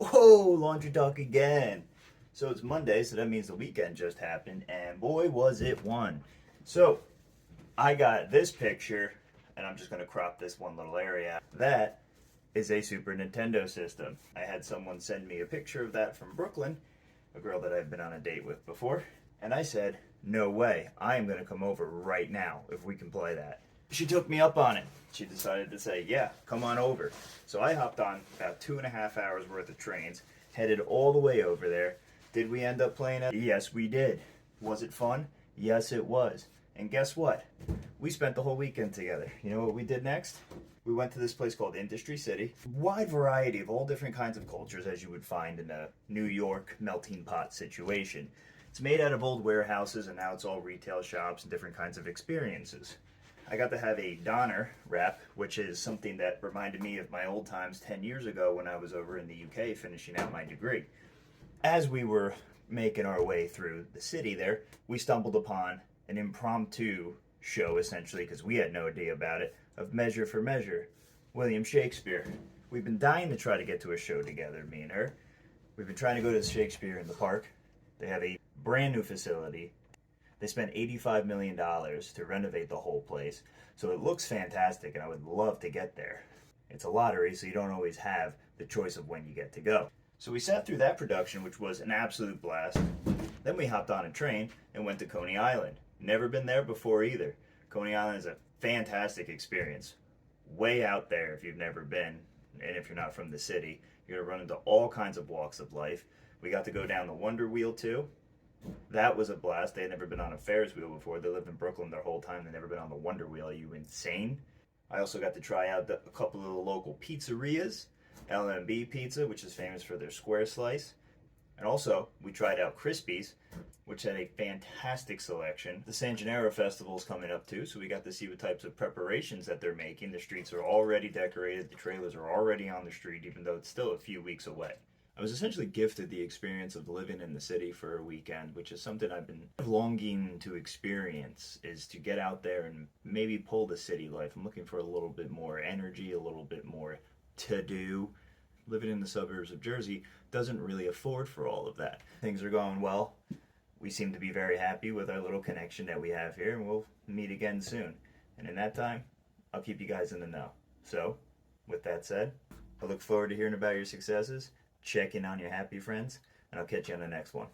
Whoa, laundry talk again. So it's Monday, so that means the weekend just happened, and boy, was it one. So I got this picture, and I'm just going to crop this one little area. That is a Super Nintendo system. I had someone send me a picture of that from Brooklyn, a girl that I've been on a date with before, and I said, no way, I am going to come over right now if we can play that. She took me up on it. She decided to say, yeah, come on over. So I hopped on about 2.5 hours worth of trains, headed all the way over there. Did we end up playing it? Yes, we did. Was it fun? Yes, it was. And guess what? We spent the whole weekend together. You know what we did next? We went to this place called Industry City. Wide variety of all different kinds of cultures, as you would find in a New York melting pot situation. It's made out of old warehouses, and now it's all retail shops and different kinds of experiences. I got to have a Donner wrap, which is something that reminded me of my old times 10 years ago when I was over in the UK finishing out my degree. As we were making our way through the city there, we stumbled upon an impromptu show, essentially, because we had no idea about it, of Measure for Measure, William Shakespeare. We've been dying to try to get to a show together, me and her. We've been trying to go to Shakespeare in the Park. They have a brand new facility. They spent $85 million to renovate the whole place, so it looks fantastic, and I would love to get there. It's a lottery, so you don't always have the choice of when you get to go. So we sat through that production, which was an absolute blast. Then we hopped on a train and went to Coney Island. Never been there before either. Coney Island is a fantastic experience. Way out there if you've never been, and if you're not from the city. You're going to run into all kinds of walks of life. We got to go down the Wonder Wheel too. That was a blast. They had never been on a Ferris wheel before. They lived in Brooklyn their whole time. They'd never been on the Wonder Wheel. Are you insane? I also got to try out a couple of the local pizzerias. LMB Pizza, which is famous for their square slice. And also, we tried out Crispy's, which had a fantastic selection. The San Gennaro Festival is coming up too, so we got to see what types of preparations that they're making. The streets are already decorated. The trailers are already on the street, even though it's still a few weeks away. I was essentially gifted the experience of living in the city for a weekend, which is something I've been longing to experience, is to get out there and maybe pull the city life. I'm looking for a little bit more energy, a little bit more to do. Living in the suburbs of Jersey doesn't really afford for all of that. Things are going well. We seem to be very happy with our little connection that we have here, and we'll meet again soon. And in that time, I'll keep you guys in the know. So, with that said, I look forward to hearing about your successes, check in on your happy friends, and I'll catch you on the next one.